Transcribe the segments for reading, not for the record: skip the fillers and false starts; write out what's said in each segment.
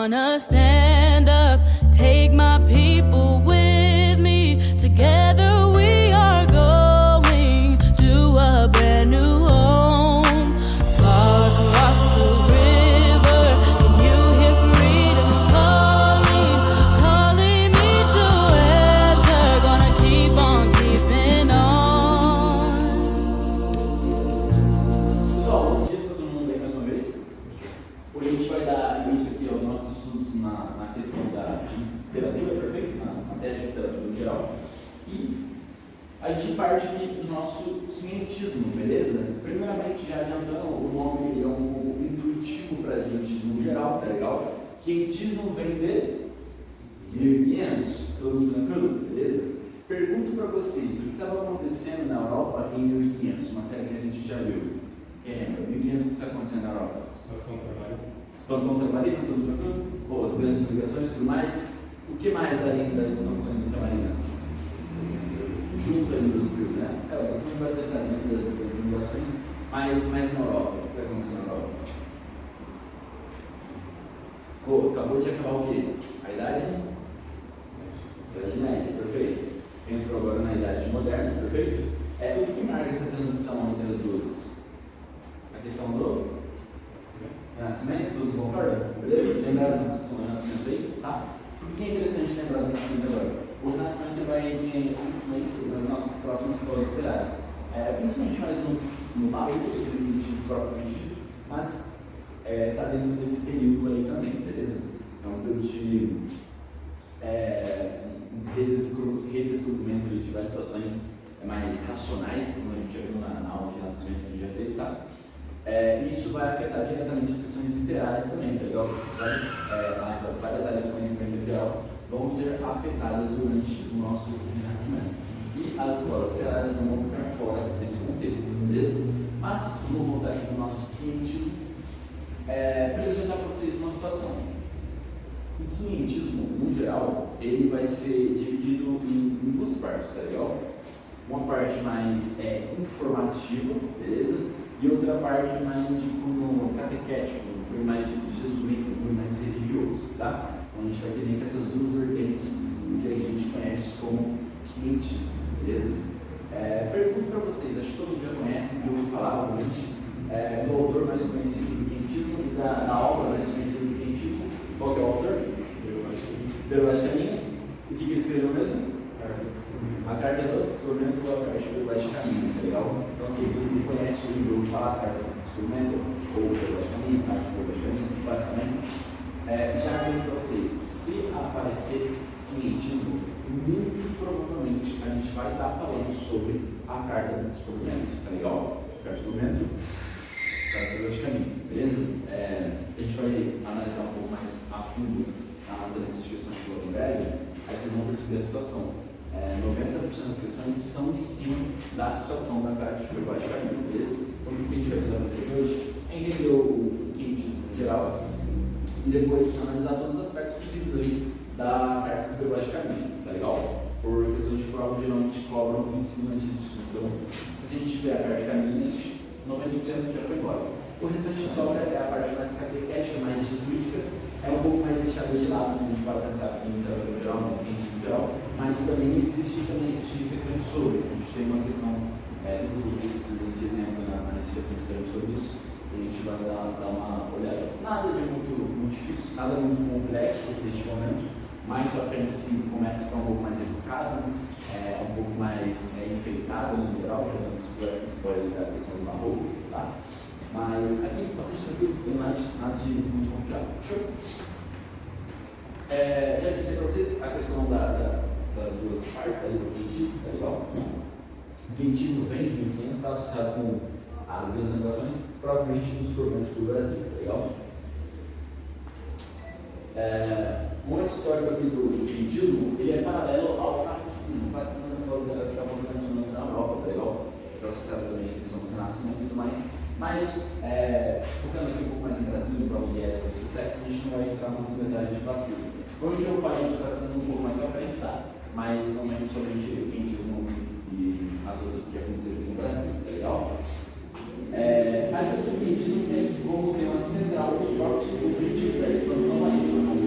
gonna stand up, take my people with me. Together we are going to a brand new home. Far across the river, can you hear freedom calling, calling me to answer? Gonna keep on keeping on. Pessoal, bom dia, todo mundo aí mais uma vez. Hoje a gente vai dar início aqui aos nossos estudos na questão da literatura, perfeito? Na matéria de literatura em geral. E a gente parte aqui do nosso quinhentismo, beleza? Primeiramente, já adiantando, o nome ele é um pouco intuitivo pra gente no geral, tá legal? Quinhentismo vem de 1500, todo mundo tranquilo? Beleza? Pergunto pra vocês, o que estava acontecendo na Europa em 1500? Matéria que a gente já viu. Quem lembra? 1500, o que está acontecendo na Europa? Expansão ultramariana, tudo tranquilo? Ou as grandes navegações e tudo mais. O que mais além das expansões ultramarinas? Junto ali dos rios, né? O desafio vai ser além das navegações, mas na Europa. O que está acontecendo na Europa? Acabou de acabar o quê? A Idade Média, perfeito. Entrou agora na Idade Moderna, perfeito? O que marca essa transição entre as duas? A questão do Renascimento, todos concordam? Beleza? Lembraram do Renascimento aí? Tá? Por que é interessante lembrar do Renascimento agora? O Renascimento vai ter influência nas nossas próximas escolas literárias. Principalmente mais no barulho, do próprio dito, mas está dentro desse período aí também, beleza? É um período de redescobrimento de várias situações mais racionais, como a gente já viu na aula de Renascimento que a gente já teve, tá? Isso vai afetar diretamente as questões literárias também, tá legal? Várias áreas do conhecimento geral vão ser afetadas durante o nosso renascimento. E as escolas literárias não vão ficar fora desse contexto, beleza? Mas vamos voltar aqui para o nosso quinhentismo para apresentar para vocês uma situação. O quinhentismo, no geral, ele vai ser dividido em duas partes, tá legal? Uma parte mais informativa, beleza? E outra parte mais tipo catequético, mais jesuíta, mais religioso, tá? Então a gente vai ter dentro essas duas vertentes do que a gente conhece como quinhentismo, beleza? Pergunto para vocês, acho que todo mundo já conhece, já ouviu falar, obviamente, do autor mais conhecido do quinhentismo e da obra mais conhecida do quinhentismo. Qual que é o autor? Pero Vaz de Caminha. O que ele escreveu mesmo? A Carta do Descobrimento do Pero Vaz de Caminha, tá legal? Então, assim, ele conhece o livro, ouve falar a Carta do Descobrimento, ou o Pero Vaz de Caminha, a Carta do Pero Vaz de Caminha, basicamente. Já digo para vocês, se aparecer quinhentismo, muito provavelmente a gente vai estar falando sobre a Carta do Descobrimento, tá legal? Carta do Descobrimento, Carta do Pero Vaz de Caminha, beleza? A gente vai analisar um pouco mais a fundo as questões que eu em breve, aí vocês vão perceber a situação. 90% das questões são em cima da situação da Carta de Pero Vaz de Caminha, beleza? Então, o que a gente vai fazer hoje é entender o quinhentismo em geral e depois analisar todos os aspectos possíveis ali da Carta de Pero Vaz de Caminha, tá legal? Por questão de prova, geralmente cobram em cima disso. Então, se a gente tiver a Carta de Caminha, 90% já foi embora. O restante sobra é a parte mais catequética, mais jesuítica, é um pouco mais deixada de lado, a gente pode pensar em literatura geral, no quinhentismo geral, mas também existe questões sobre. A gente tem uma questão de exemplo na investigação que teremos sobre isso, a gente vai dar uma olhada. Nada de muito difícil, nada muito complexo neste momento, mais pra frente sim começa a ficar um pouco mais rebuscado, um pouco mais enfeitado no geral, para não spoiler da questão do barroco, tá? Mas aqui, bastante tranquilo, não tem nada de muito complicado. Show? Já disse para vocês a questão das duas partes aí do quinhentismo, tá legal? O quinhentismo vem de 1500, está associado com as grandes navegações, provavelmente do descobrimento do Brasil, tá legal? Um momento histórico aqui do quinhentismo, ele é paralelo ao classicismo. O classicismo é uma escola que está avançando na Europa, tá legal? Está associado também à questão do Renascimento e tudo mais. Mas, focando aqui um pouco mais em Brasil, em prova de ética e sexo, a gente não vai entrar muito no detalhe de classismo. Provavelmente eu vou falar de classismo um pouco mais pra frente, tá? Mas não lembro somente o quinhentismo e as outras que aconteceram aqui no Brasil, tá legal? A quinhentismo tem como tema central os próprios objetivos da expansão marítima.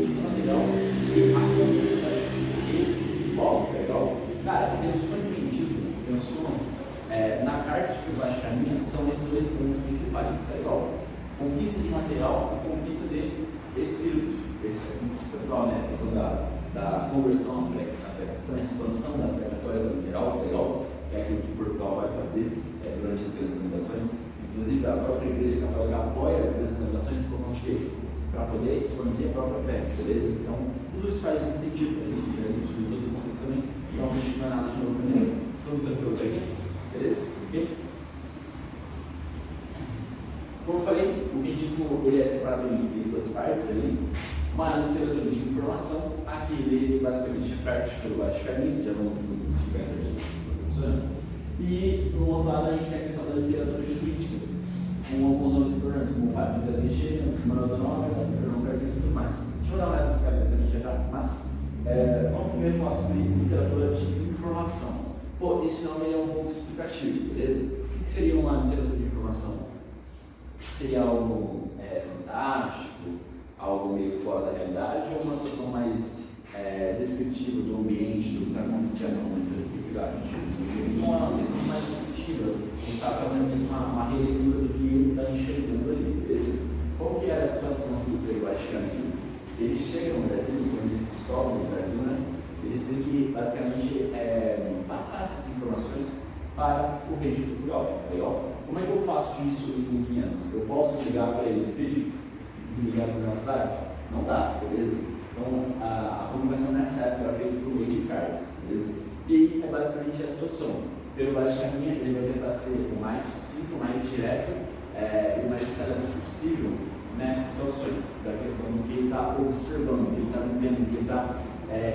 país, tá legal? Conquista de material e conquista de espírito. Esse é muito espiritual, né? A questão da conversão à fé, a expansão da fé católica no geral, legal? Que é aquilo que Portugal vai fazer durante as grandes navegações. Inclusive, a própria Igreja Católica apoia as grandes navegações por conta de para poder expandir a própria fé, beleza? Então, tudo isso faz muito sentido para a gente já discutir todas as coisas também. Então, a gente não é nada de novo para ninguém. Tudo tranquilo aqui? Beleza? Ok? Como eu falei, o quentismo ele é separado em duas partes ali. Uma literatura de informação, aqui lê-se basicamente a parte pelo Vaticano, já vamos explicar certinho como funciona. E no outro lado a gente tem a questão da literatura jesuítica, com alguns nomes importantes, como o Padre José Teixeira, Manuel da Nova, Fernão Cardeiro e tudo mais. Deixa eu dar uma olhada nesse caso também já, mas vamos primeiro falar sobre literatura de informação. Pô, esse nome é um pouco explicativo, beleza? O que seria uma literatura de informação? Seria algo fantástico, algo meio fora da realidade, ou uma situação mais descritiva do ambiente, do que está acontecendo na humanidade? Então é uma questão mais descritiva, ele está fazendo uma releitura do que ele está enxergando ali, beleza? Qual que era a situação do Frei Vaticano? Eles chegam no Brasil, quando eles descobrem o Brasil, né? Eles têm que basicamente passar essas informações para o rei de Portugal, legal? Como é que eu faço isso em 1500? Eu posso ligar para ele e ligar para o mensagem? Não dá, beleza? Então a comunicação nessa época era feita por meio de cartas, beleza? E é basicamente a situação. Pelo Vaticano, ele vai tentar ser o mais simples, o mais direto e o mais detalhado possível nessas situações, da questão do que ele está observando, do que ele está vivendo, do que ele está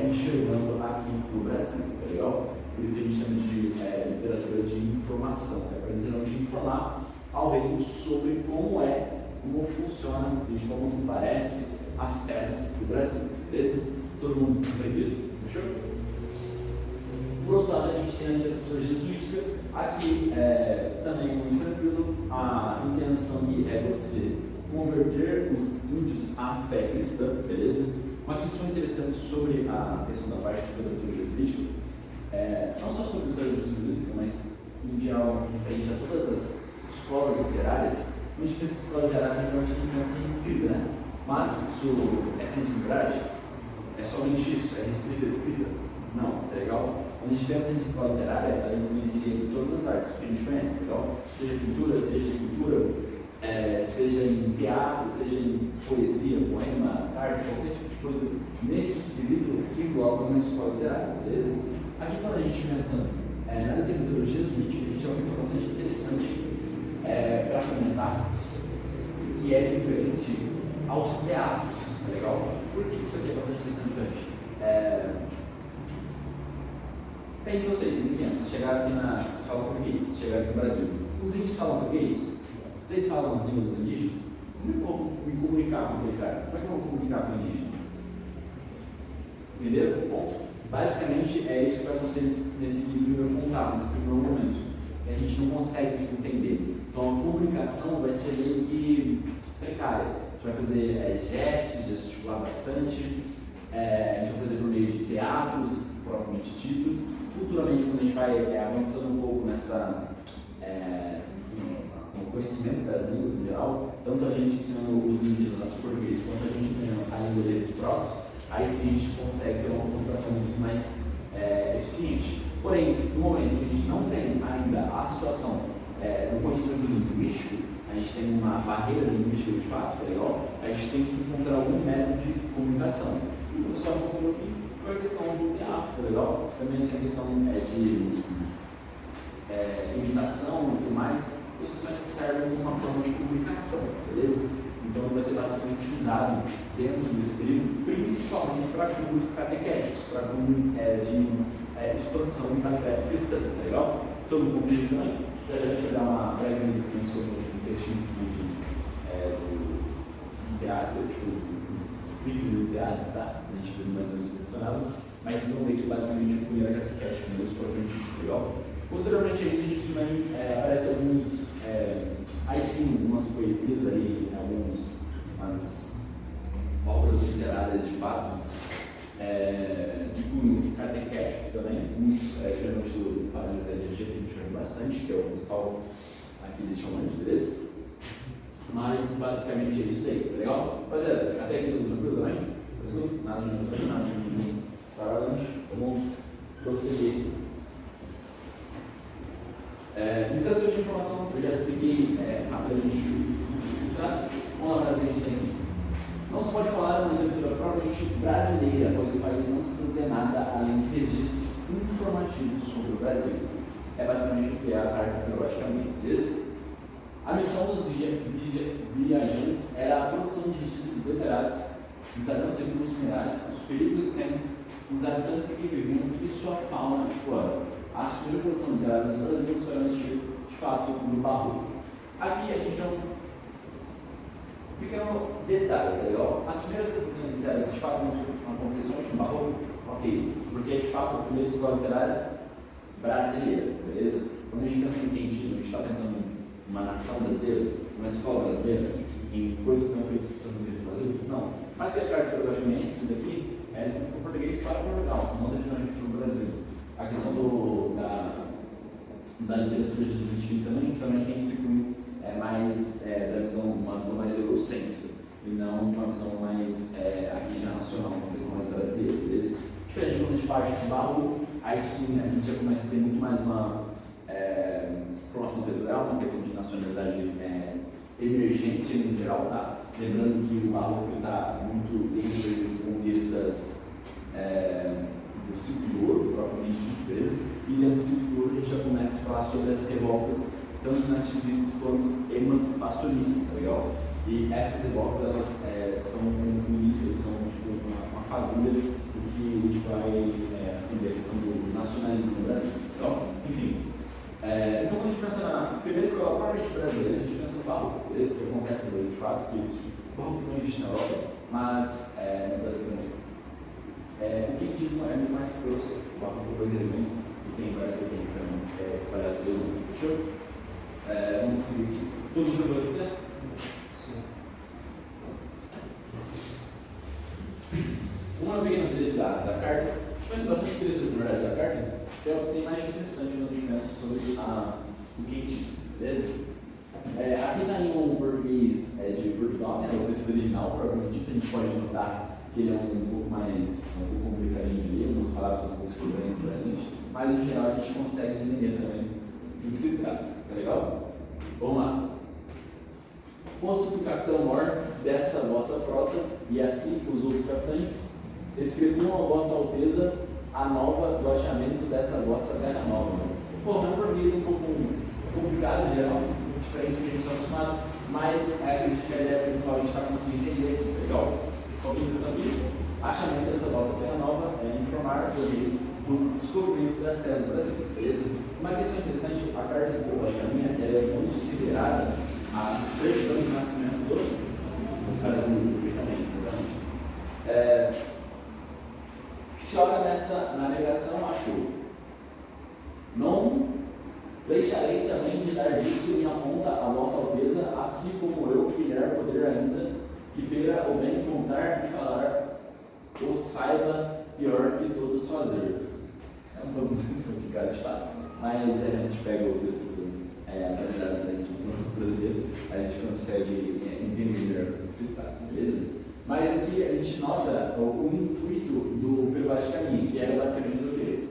enxergando aqui no Brasil, tá legal? Por isso que a gente chama de literatura de informação, para literalmente informar ao rei sobre como funciona e como se parece as terras do Brasil, beleza? Todo mundo entendido? Fechou? Por outro lado, a gente tem a literatura jesuítica, aqui também muito tranquilo, a intenção aqui é você converter os índios à fé cristã, beleza? Uma questão interessante sobre a questão da parte da literatura jesuítica, não só sobre a literatura jesuítica, mas em geral, referente a todas as escolas literárias, a gente pensa em escola literária, a gente pensa em escrita, né? Mas isso é sempre verdade? É somente isso? É escrita? Não, tá legal? Quando a gente pensa em escola literária, ela influencia em todas as artes que a gente conhece, tá legal? Seja pintura, seja escultura, seja em teatro, seja em poesia, poema, arte, qualquer tipo de coisa nesse quesito, se algo numa escola literária, beleza? Aqui quando a gente pensa na literatura jesuítica, a gente tem uma questão bastante interessante para comentar, que é diferente aos teatros, tá legal? Por que isso aqui é bastante interessante? Pensem vocês, em 1500, chegaram aqui vocês falam português, chegaram aqui no Brasil. Os índios falam português? Vocês falam as línguas dos indígenas? Como é que eu vou me comunicar com aquele cara? Como é que eu vou comunicar com o indígena? Entenderam? Bom, basicamente é isso que vai acontecer nesse primeiro contato, nesse primeiro momento. A gente não consegue se entender. Então a comunicação vai ser meio que precária. A gente vai fazer gestos, gesticular bastante, a gente vai fazer por meio de teatros, propriamente dito. Futuramente, quando a gente vai avançando um pouco no conhecimento das línguas em geral, tanto a gente ensinando os indígenas português quanto a gente ensinando a língua deles próprios, aí sim a gente consegue ter uma comunicação muito mais eficiente. Porém, no momento que a gente não tem ainda a situação do conhecimento linguístico, a gente tem uma barreira linguística de fato, tá legal? A gente tem que encontrar algum método de comunicação. E o pessoal encontrou aqui foi a questão do teatro, tá legal? Também tem a questão de imitação e tudo mais. As pessoas servem como uma forma de comunicação, beleza? Então vai ser bastante utilizado dentro desse período, principalmente para cursos catequéticos, para cursos de expansão da fé cristã, tá legal? Todo mundo compreende também? Já a gente vai dar uma breve introdução sobre o textinho do teatro, escrito do teatro, tá? A gente viu mais ou menos funcionado, mas vocês vão ver que basicamente o cunho era catequético, meus propriamente legal. Posteriormente a isso, a gente também aparece alguns, aí sim, algumas poesias ali, umas obras literárias de fato, de cunho catequético também, geralmente do Padre José Teixeira, que a gente chama bastante, que é o principal aqui eles chamam de beleza. Mas basicamente é isso daí, tá legal? Rapaziada, até aqui tudo tranquilo também? Tranquilo? Nada de novo também, nada de extravagante. Vamos prosseguir. Então, de informação, eu já expliquei rapidamente o que se trata. Vamos lá para o que a gente tem aqui. Não se pode falar de uma literatura propriamente brasileira, pois o país não se produzia nada além de registros informativos sobre o Brasil. É basicamente o que é a Carta Periodicamente, beleza? A missão dos viajantes era a produção de registros detalhados de tamanhos e recursos minerais, os perigos extremos, os habitantes que viviam e sua fauna e flora. A primeira produção literária no Brasil foi no estilo, de fato, no barroco. Aqui a gente tem um pequeno detalhe, tá legal? As primeiras produções literárias de fato não aconteceram somente no barroco, ok, porque é de fato a primeira escola literária brasileira, beleza? Quando a gente pensa em quentismo, a gente está pensando em uma nação brasileira, uma escola brasileira, em coisas que são feitas no Brasil? Não. Mas que a carta que eu gosto de escrita aqui é escrita em português para Portugal, não definitivamente para o Brasil. A questão da literatura de também tem isso mais da visão, uma visão mais eurocêntrica e não uma visão mais aqui já nacional, uma questão mais brasileira, beleza? Diferente quando a gente parte do barroco, aí sim a gente já começa a ter muito mais uma formação territorial, uma questão de nacionalidade emergente no geral, tá? Lembrando que o barroco está muito dentro do contexto do ciclo de ouro, propriamente dito, beleza? E dentro do ciclo de ouro a gente já começa a falar sobre as revoltas, tanto nativistas quanto emancipacionistas, tá legal? E essas revoltas, elas são um nível, são tipo, uma fagulha do que a gente vai acender a questão do nacionalismo no Brasil, então, enfim. Então, quando a gente pensa na primeira escola propriamente brasileira, a gente pensa no barroco, beleza? Que acontece no Brasil de fato, que existe. O barroco também existe na Europa, mas no Brasil também. O quentismo é muito mais grosso, o barroco depois ele vem e tem várias vertentes também espalhadas pelo mundo. Show? Vamos seguir aqui. Todos os aqui, né? Sim. Uma pequena trecho da carta. Foi bastante interessante, na verdade, da carta. Tem mais interessante quando a gente pensa sobre o quentismo, beleza? Aqui está em um português de Portugal, né? O texto original, provavelmente dito, a gente pode notar que ele é um pouco complicadinho de ler, algumas palavras um pouco estranhas para a gente, mas no geral a gente consegue entender também do que se trata, tá legal? Vamos lá. Posto que o capitão mor dessa vossa frota, e assim os outros capitães, escreviam a vossa alteza a nova do achamento dessa vossa terra nova. Pô, é um português um pouco complicado, em geral, diferente do que a gente está acostumado, mas acredito que a ideia principal a gente está conseguindo entender aqui, tá legal? Qual que é a intenção aqui? Achamento dessa vossa terra nova é informar do descobrimento das terras do Brasil, beleza? Uma questão interessante, a carta de Periodicamente ela é considerada a certidão de nascimento do Brasil, perfeitamente. Se olha nessa navegação, achou. Não deixarei também de dar disso minha conta a vossa alteza, assim como eu quiser poder ainda, que pera o bem contar e falar, ou saiba pior que todos fazer. É um pouco mais complicado de falar, mas a gente pega o texto baseado no nosso brasileiro, a gente consegue entender melhor o que se trata, beleza? Mas aqui a gente nota o intuito do Periodicamente, que era basicamente do quê?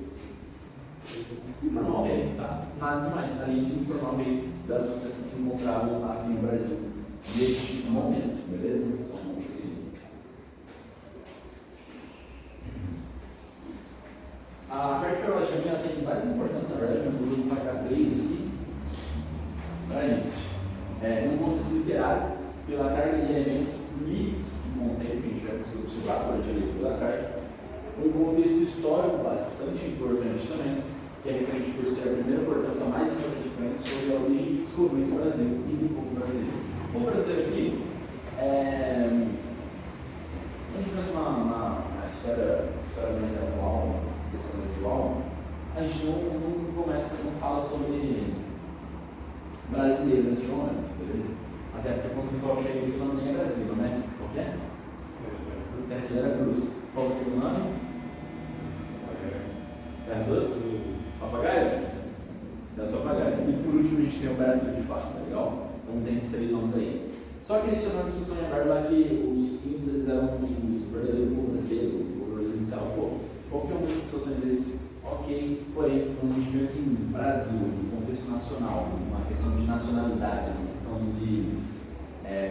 Informar o meio, tá? Nada demais, além de informar o meio das pessoas que se encontravam aqui no Brasil neste momento, beleza? Então, vamos seguir. A carta Periodicamente tem várias importâncias, na verdade, mas eu vou destacar 3 aqui para a gente. No contexto literário, pela carga de elementos líricos que contém, que a gente vai conseguir observar durante a leitura da carta, um contexto histórico bastante importante também, que é referente por ser a primeira, portanto, a mais importante referência sobre a origem e descobrimento do Brasil e do povo brasileiro. O brasileiro aqui, a gente pensa uma história mais atual, uma questão atual, a gente não fala sobre brasileiro nesse momento, beleza? Até porque quando o pessoal chega aqui, o nome nem é Brasil, não é? Qual que é? Vera Cruz. Qual é o seu nome? Vera Cruz? Papagaio? Então, papagaio. E por último, a gente tem o Brasil de fato, tá legal? Então tem esses 3 nomes aí. Só que eles tinham uma discussão em aberto lá que os índios eles eram os verdadeiros povo brasileiro, o povo brasileiro inicial. Pô, qualquer uma dessas situações deles, ok, porém, quando a gente pensa em Brasil, no contexto nacional, uma questão de nacionalidade, uma questão de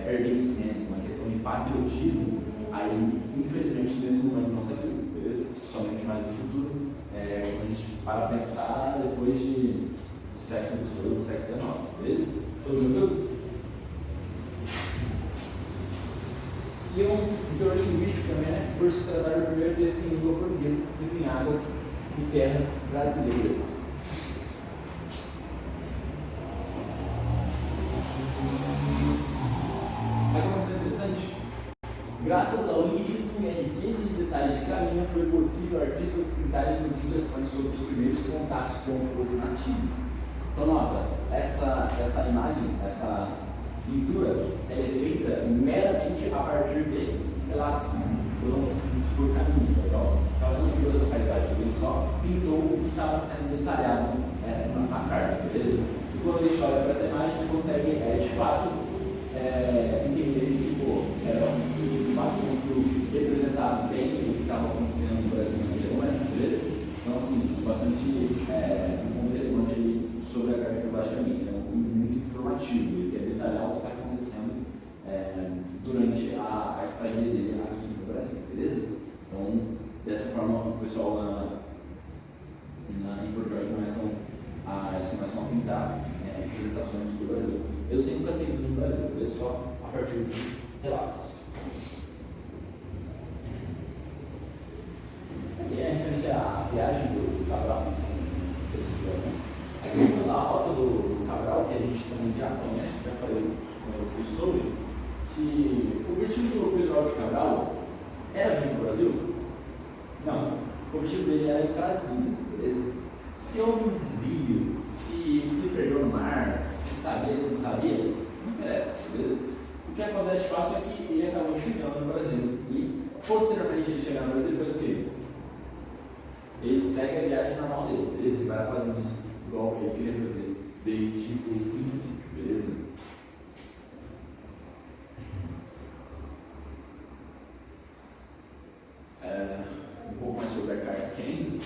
pertencimento, uma questão de patriotismo, aí, infelizmente, nesse momento não sempre, beleza? Somente mais no futuro, quando a gente para pensar depois de século XVIII, século XIX, beleza? Todo mundo? E um teor linguístico também, né? Por se tratar do primeiro texto em língua portuguesa escrito em águas e terras brasileiras. Aqui uma coisa interessante. Graças ao lirismo e à riqueza de detalhes de caminho, foi possível artistas pintarem suas impressões sobre os primeiros contatos com os nativos. Então, nota, essa imagem, essa pintura, ela é feita meramente a partir de relatos que foram escritos por caminho. Então, ela não viu essa paisagem, ele só pintou o que estava sendo detalhado na carta, beleza? E quando a gente olha para essa imagem, a gente consegue, de fato, entender que era bastante sentido, de fato, conseguiu representar bem o que estava acontecendo no Brasil naquele momento, beleza? Então, assim, bastante um ponto relevante ali sobre a carta de caminho, é muito informativo, ele quer detalhar o que está acontecendo durante a estadia dele aqui no Brasil, beleza? Então, dessa forma, o pessoal em Portugal eles começam a pintar representações do Brasil. Eu sempre nunca tenho ido no Brasil, é só a partir de relatos. Aqui é referente à viagem do Cabral. A questão da rota do Cabral, que a gente também já conhece, já falei com vocês sobre, que o objetivo do Pedro Álvares Cabral era vir para o Brasil? Não. O objetivo dele era ir para as ilhas, beleza? Se houve um desvio, se perdeu no mar, se sabia, se não sabia, não interessa, beleza? O que acontece de fato é que ele acabou chegando no Brasil e, posteriormente, ele chegar no Brasil, ele faz o quê? Ele segue a viagem normal dele, beleza? Ele vai fazendo isso igual ele queria fazer desde o princípio, beleza? Um pouco mais sobre a carta Kennedy.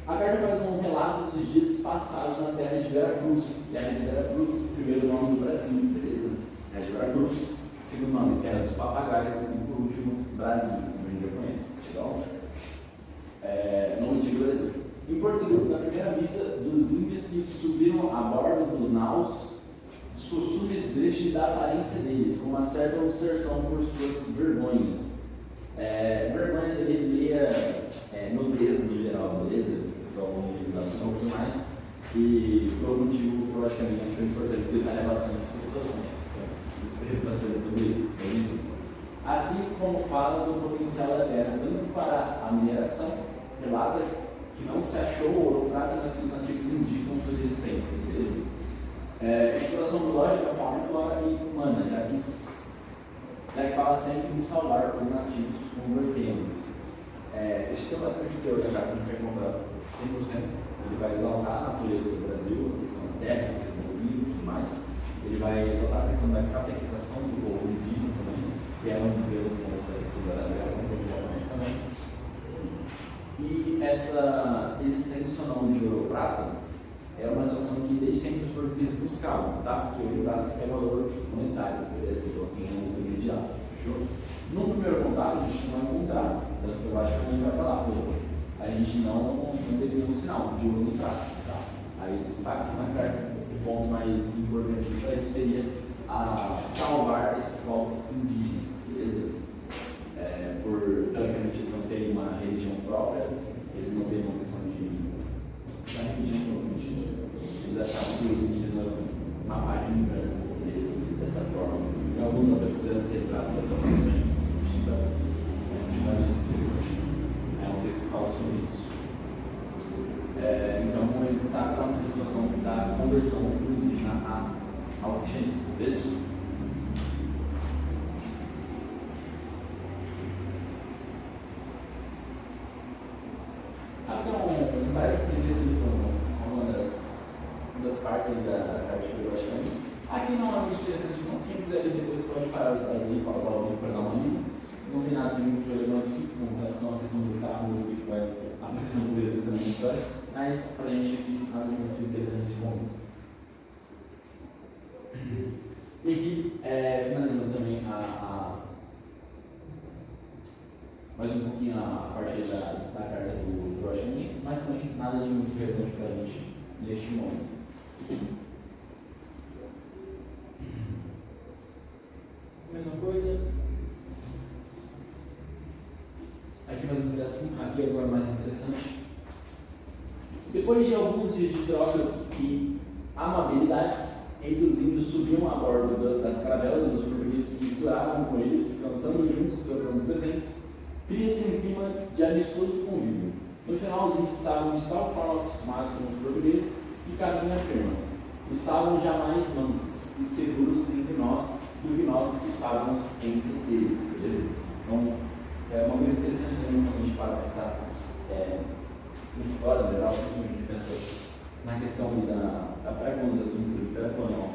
A carta faz um relato dos dias passados na terra de Veracruz. Terra de Veracruz, primeiro nome do Brasil, beleza? Terra de Veracruz, segundo nome, Terra dos Papagaios e por último, Brasil, como a gente já conhece. Legal? No antigo Brasil. Em Porto Seguro, na primeira missa dos índios que subiram a bordo dos naus, sussurros deixam da aparência deles, com uma certa obsessão por suas vergonhas. Vergonhas ele leia nudez no geral, beleza? Pessoal, vamos um pouquinho mais. E por algum motivo, logicamente, foi importante detalhar bastante essas situações. Então, escrever bastante sobre isso. Assim como fala do potencial da terra, tanto para a mineração, relata que não se achou ouro ou prata, mas que os nativos indicam sua existência, beleza? Exploração biológica, fauna e flora e humana, já que fala sempre em salvar os nativos convertendo-os. Esse tem bastante teor da carta, não foi encontrado 100%. Ele vai exaltar a natureza do Brasil, a questão da terra, a questão do rio e tudo mais. Ele vai exaltar a questão da catequização do povo indígena também, que é um dos grandes pontos da questão da navegação que a gente já conhece também. E essa existência ou não de ouro ou prata é uma situação que desde sempre os portugueses buscavam, tá? Porque o ouro e prata é valor monetário, beleza? Então, assim, é um imediato, fechou? No primeiro contato, a gente não vai encontrar, tanto que eu acho que a gente vai falar, pô, a gente não teve nenhum sinal de ouro e prata, tá? Aí destaca na carta. O ponto mais importante disso aí seria a salvar esses povos indígenas, beleza? Teoricamente, eles não têm uma religião própria, eles não têm uma questão de religião propriamente. Eles achavam que os indígenas eram uma página em branco, dessa forma. E alguns autores já se retratam dessa forma também. É um texto que fala sobre isso. Então, eles destacam essa situação da conversão do indígena ao cristianismo, beleza? Parece que podia ser uma das partes da carta que eu acho que aqui não é muito interessante, não. quiser ler depois, pode parar o slide aí, pausar o vídeo para dar uma lida. Não tem nada de muito relevante aqui com relação à questão do carro, do que vai aparecer no deles também na história, mas para a gente aqui, nada de muito interessante de momento. E aqui, finalizando também mais um pouquinho a parte da carta do Roger, mas também nada de muito relevante para a gente neste momento. Mesma coisa. Aqui mais um pedacinho, aqui agora mais interessante. Depois de alguns dias de trocas e amabilidades, entre os índios subiam a bordo das caravelas, os portugueses se misturavam com eles, cantando juntos, trocando presentes. Cria-se um clima de amistoso convívio. No final, os índios estavam de tal forma acostumados com os portugueses que caminho afirma. Estavam jamais mansos e seguros entre nós do que nós que estávamos entre eles. Beleza? Então, é uma coisa interessante também quando a gente para pensar em história, no geral, quando a gente pensa na questão da pré-colonização, pré-colonial,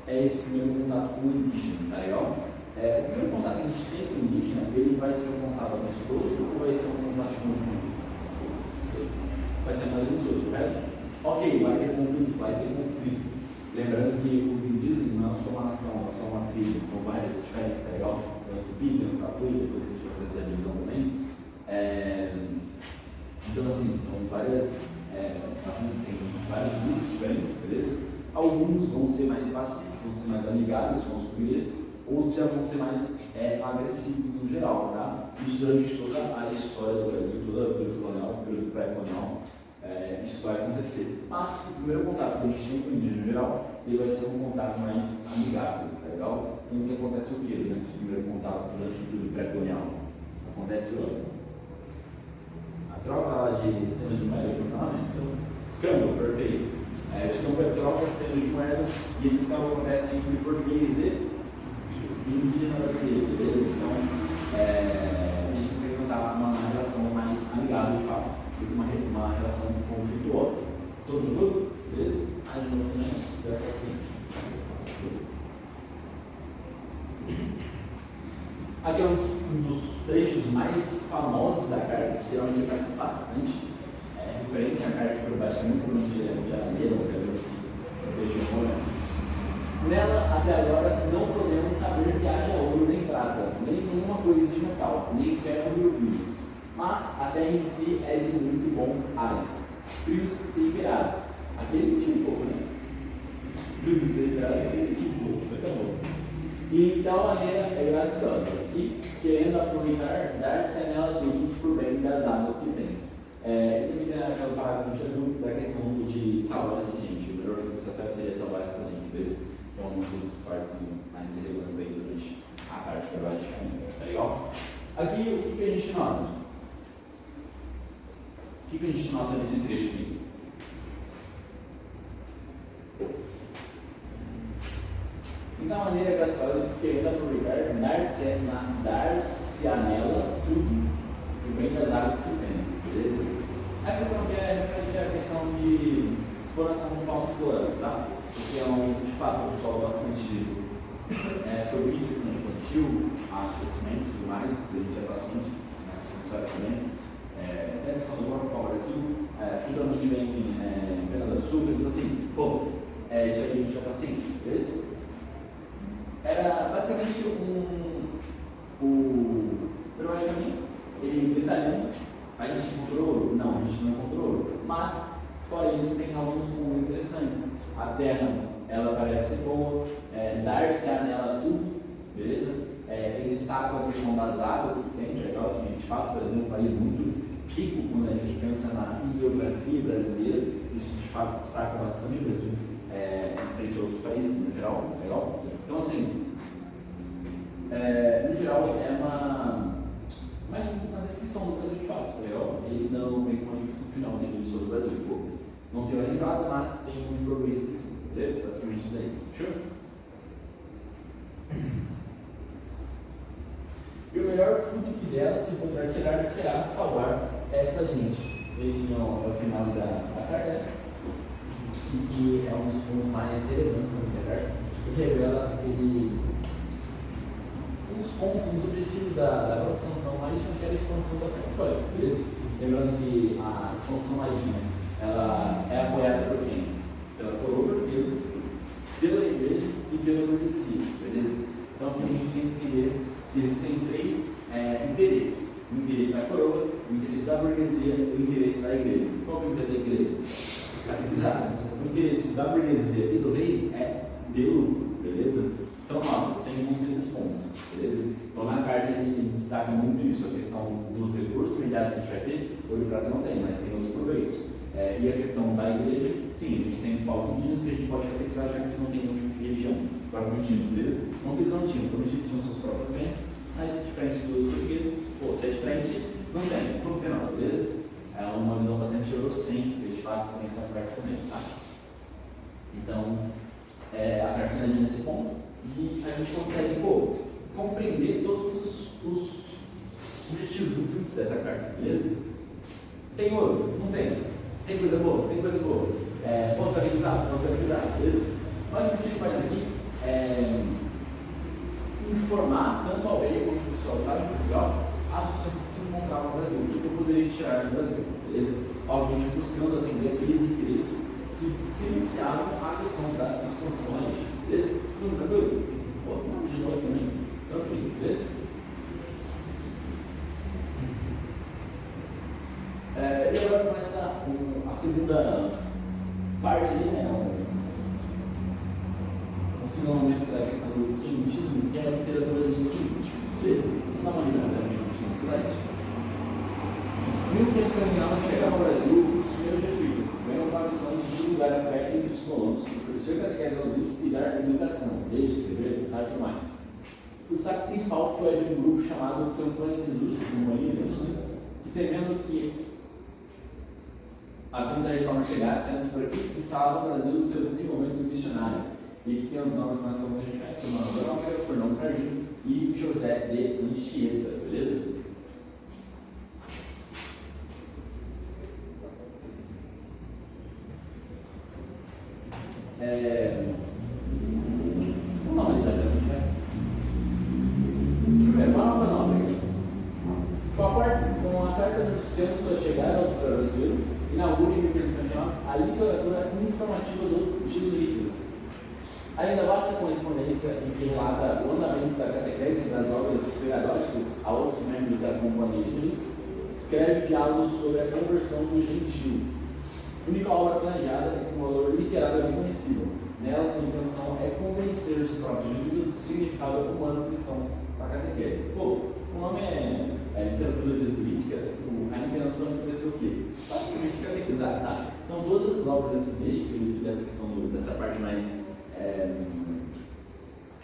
é esse primeiro contato com o indígena, tá legal? O primeiro contato que a gente tem com o indígena, ele vai ser um contato amistoso ou vai ser um contato de conflito? Vai ser mais amistoso, correto? Ok, vai ter conflito. Lembrando que os indígenas não são uma nação, não são uma tribo, são várias diferentes, tá legal? Tem os tupi, tem os capuí, depois que a gente vai fazer essa divisão também. Então, assim, são várias, tem vários grupos diferentes, beleza? Alguns vão ser mais pacíficos, vão ser mais amigáveis com os primeiros, outros já vão ser mais agressivos no geral, tá? Isso durante toda a história do Brasil, toda a período colonial, período pré-colonial, isso vai acontecer. Mas o primeiro contato que a gente tem com o indígena no geral, ele vai ser um contato mais amigável, tá legal? Então, o que acontece o quê durante esse primeiro contato, durante o período pré-colonial? Acontece a troca lá de cenas de moeda, escambo, perfeito. Escambo é troca cenas de moeda, e esse escambo acontece entre português e indígena brasileiro, beleza? Então, a gente consegue contar uma relação mais amigável de fato, do que uma relação conflituosa. Todo mundo? Beleza? De novo também, vai ficar assim. Aqui é um dos trechos mais famosos da carta, que geralmente aparece bastante, referente à carta por baixo, muito provavelmente já leram, nela, até agora, não podemos saber que haja ouro nem prata, nem nenhuma coisa de metal, nem ferro nem ouvidos. Mas a terra em si é de muito bons ares, frios e temperados. Aquele tipo, né? Frios e temperados, aquele tipo, foi tão bom. E tal maneira é graciosa, e querendo aproveitar, dar-se a nela tudo por bem das águas que tem. Também tem aquela palavra da questão de salvar esse gente. O melhor até seria salvar essa gente, beleza? Então, algumas outras partes mais relevantes aí durante a parte de trabalho de caminho, tá legal? Aqui, o que a gente nota? O que a gente nota nesse trecho aqui? Então, a maneira graciosa de querendo aproveitar, dar-se a nela tudo, o bem das águas que tem, beleza? Essa questão aqui é referente à questão de exploração de fauna e flora, tá? Porque é de fato um solo bastante propício a questão de plantio, a crescimento e tudo mais, a gente é bastante na questão histórica também. Até a questão do próprio pau-brasil, futuramente vem cana-de-açúcar, então assim, isso aí a gente já está assim, beleza? Era basicamente o primeiro caminho, ele detalhando, a gente encontrou ouro? Não, a gente não encontrou ouro, mas fora isso tem alguns pontos interessantes. A terra, ela parece boa, dar-se a nela tudo, beleza? Ele está com a questão das águas que tem, legal, de fato o Brasil é um país muito rico quando a gente pensa na hidrografia brasileira, isso de fato destaca bastante o Brasil em frente a outros países, no geral, legal? Então, assim, no geral, é uma descrição do Brasil de fato, legal? Ele não vem com uma descrição final dele sobre o Brasil. Não tem hora lembrada, mas tem um problema aqui, sim, beleza? Basicamente isso daí. Show? E o melhor fruto que dela se puder tirar será salvar essa gente. Esse não é o final da carta. e que é um dos pontos mais relevantes da Internet, que revela uns pontos, uns objetivos da própria expansão marítima, que era a expansão da fé católica, beleza? Lembrando que a expansão marítima ela é apoiada por quem? Pela coroa portuguesa, pela igreja e pela burguesia, beleza? Então a gente tem que entender que existem três interesses: o interesse da coroa, o interesse da burguesia e o interesse da igreja. Qual que é o interesse da igreja? O interesse da burguesia e do rei é de lucro, beleza? Então, ó, sempre vão ser esses pontos, beleza? Então, na carta a gente destaca muito isso, a questão dos recursos mediais que a gente vai ter. Ouro e prata não tem, mas tem outros proveitos. E a questão da igreja, sim, a gente tem os povos indígenas que a gente pode catequizar, já que eles não têm nenhum tipo de religião propriamente dito, beleza? Não que eles não tinham, provavelmente eles tinham suas próprias crenças, mas diferente dos portugueses, se é diferente, não tem, como que não, beleza? É uma visão bastante eurocêntrica, de fato, tem essa parte também, tá? Então, a carta finaliza nesse ponto. E a gente consegue, compreender todos os objetivos, inputs dessa carta, beleza? Tem ouro? Não tem. Tem coisa boa? Tem coisa boa. Posso caracterizar? Posso caracterizar, beleza? Mas o que a gente faz aqui é informar tanto ao rei quanto ao pessoal lá em Portugal as pessoas que se encontravam no Brasil, o que eu poderia tirar do Brasil, beleza? Obviamente buscando atender aqueles interesses que financiavam a questão da expansão marítima, beleza? Tudo tranquilo? Vamos de novo também, tranquilo, beleza? E agora começa a segunda parte ali, né? O segundo momento da questão do quentismo, que é a literatura de seguinte, beleza? Vamos dar uma lida rapidamente no slide. 1549 chegava ao Brasil os primeiros jesuítas, ganham uma missão de divulgar a fé entre os colonos, oferecer catequese aos índios e dar educação, desde escrever, contar e tudo mais. O saco principal foi a de um grupo chamado Campanha de Luz, que temendo que a quinta reforma chegasse antes por aqui, instalava no Brasil o seu desenvolvimento missionário, e que tem os nomes que nós estamos referentes, como Manuel Nogueira, Fernão Cardim e José de Anchieta, beleza? Vamos dar uma olhada aqui, né? Primeiro, uma nova nóbrega. Com a carta anunciando sua chegada ao território brasileiro, inaugura em 1529 a literatura informativa dos jesuítas. Ainda basta a correspondência em que relata o andamento da catequese das obras pedagógicas a outros membros da Companhia de Jesus, escreve diálogos sobre a conversão do gentil. Única obra planejada e com valor literário reconhecível. Nela, sua intenção é convencer os próprios indivíduos do significado humano cristão da catequese. O nome é literatura jesuítica, a intenção é ser o quê? Basicamente catequizar, tá? Então, todas as obras aqui neste período, dessa questão dessa parte mais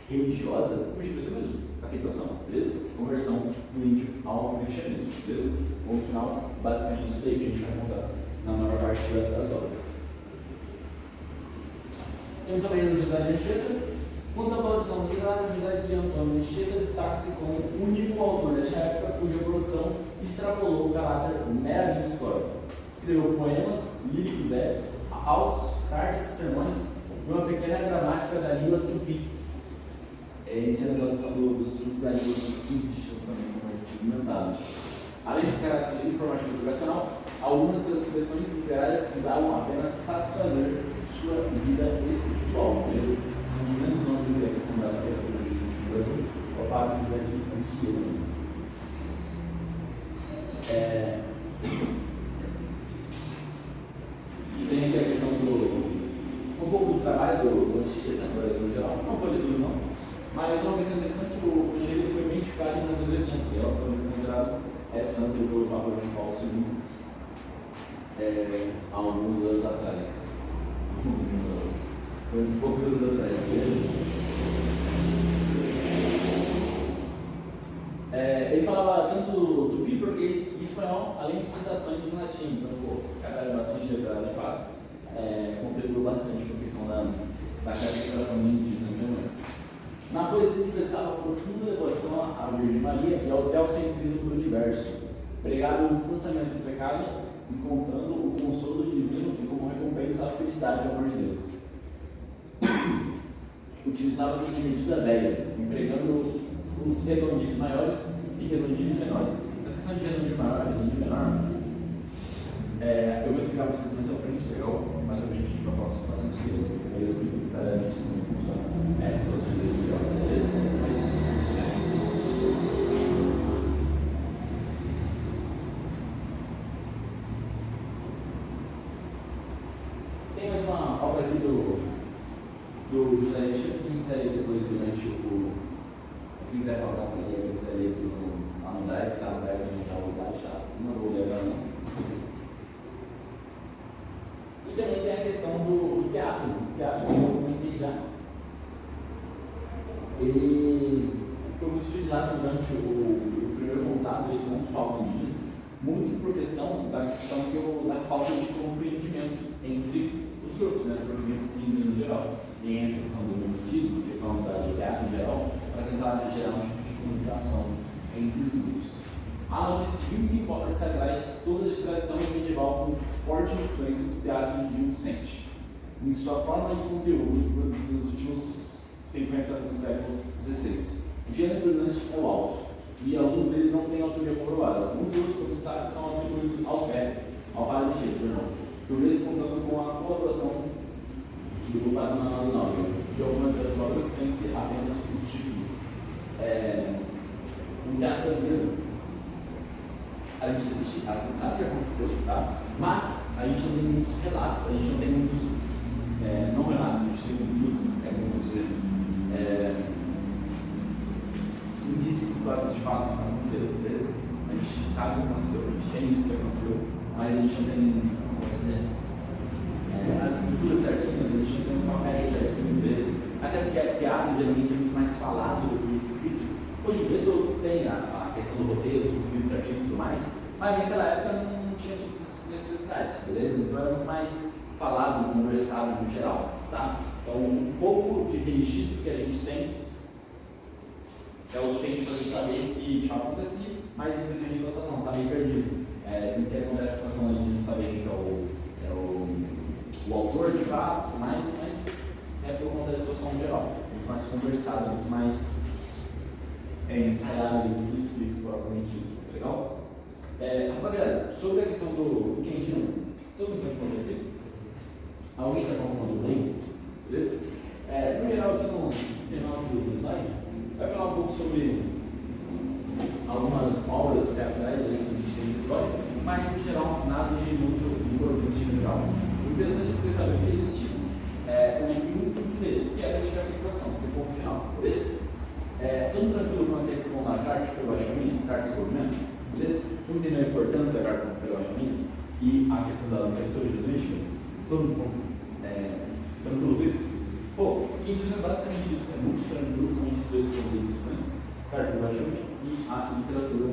religiosa, como vai ser mesmo? Catequização, beleza? Conversão do índio ao cristianismo, beleza? No final, basicamente isso daí que a gente vai contar na maior parte das obras. Temos também o José de Anchieta. Quanto à produção literária, José de Antônio Anchieta destaca-se como o único autor desta época cuja produção extrapolou o caráter meramente histórico. Escreveu poemas, líricos épicos, autos, cartas, sermões e uma pequena gramática da língua tupi, iniciando a tradução dos estudos da língua dos indígenas também, como é documentado. Além desse caráter informativo e educacional, algumas de suas expressões literárias visavam apenas satisfazer sua vida espiritual, beleza? Os grandes nomes da questão da literatura no Brasil, o Pablo José de Anchieta. Tem aqui a questão um pouco do trabalho do Anchieta no Brasil em geral, não foi de tudo não, mas só uma questão interessante que o Anchieta foi identificado em 1980, e ela foi considerado santo pelo Papa João Paulo II há alguns anos atrás. São poucos anos atrás, beleza? Ele falava tanto tupi, português e espanhol, além de citações em latim. Então, cara era bastante letrado de fato, contribuiu bastante com a questão da catequização do indígena no momento. Na poesia expressava profunda devoção à Virgem Maria e ao teocentrismo do universo, pregava o distanciamento do pecado encontrando o consolo divino e como recompensa a felicidade e o amor de Deus. Utilizava-se de medida velha, empregando os redondinhos maiores e redondinhos menores. A questão de redondinho maior e redondinho menor, eu vou explicar para vocês mais pra frente, legal? Mais pra frente a gente vai falar bastante sobre isso. Aí eu explico detalhadamente como funciona situações de melhor. Tem mais uma obra aqui do José Richard, que a gente segue depois durante o. Quem quiser passar por aqui, a gente segue lá no Drive, tá? No Drive também já vou deixar. Não vou ler agora, não. E também tem a questão do teatro. O teatro, como eu comentei já, ele foi muito utilizado durante o primeiro contato com os povos indígenas, muito por questão da falta de compreendimento entre os grupos, né, portugueses e índios no geral. E entra a questão do mimetismo, a questão do teatro em geral, para tentar gerar um tipo de comunicação entre os grupos. Há notícias de 25 obras teatrais, todas de tradição medieval, com forte influência do teatro de Vicente, em sua forma e conteúdo, produzidos nos últimos 50 anos do século XVI. O gênero dominante é o alto, e alguns deles não têm autoria comprovada. Muitos outros, como se sabe, são atribuídos ao padre por vezes contando com a colaboração do grupo Manuel Nobre, que algumas das obras têm-se apenas o título. No teatro brasileiro, a gente existe, a gente sabe o que aconteceu, tá? Mas a gente não tem muitos relatos, a gente não tem muitos, não relatos, a gente tem muitos, como dizer, indícios históricos de fato que aconteceram, beleza? A gente sabe o que aconteceu, a gente tem isso que aconteceu, mas a gente não tem, como dizer, as estruturas certinhas, a gente não tem os papéis certinhos, beleza? Até porque o teatro geralmente é muito mais falado do que escrito. Hoje em dia todo tem a questão do roteiro, tudo escrito certinho e tudo mais, mas naquela época não tinha necessidades, beleza? Então era muito mais falado, conversado no geral, tá? Então um pouco de registro que a gente tem é o suficiente para a gente saber que de fato acontecia, mas infelizmente a situação está meio perdida. Tem que acontecer essa situação aí de não saber quem é o autor de fato, mas por conta da situação geral, muito mais conversado, muito mais ensaiado do que escrito propriamente dito, legal? Rapaziada, sobre a questão do quentismo, todo mundo tem que aqui? Alguém está com o link? Beleza? No geral, aqui no final do slide, vai falar um pouco sobre algumas obras teatrais que a gente tem no história, mas em geral nada de muito importante no geral. O interessante é que vocês sabem que existiu o intuito deles, que é a descaracterização, que é o ponto final, beleza? Tudo tranquilo com a questão da carta pelo baixamento, carta de descobrimento, beleza? Tudo entendeu a importância da carta pelo baixamento e a questão da leitura jesuítica? Todo mundo tranquilo com isso? Pô, o que diz é basicamente isso, é muito tranquilo, são esses dois pontos interessantes, carta pelo baixamento e a literatura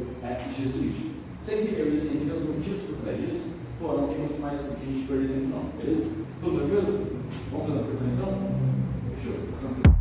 jesuítica. Sempre eu e sempre os motivos por trás disso, pô, não tem muito mais do que a gente perder tempo não, beleza? Tudo tranquilo? Vamos fazer as questões então? Fechou.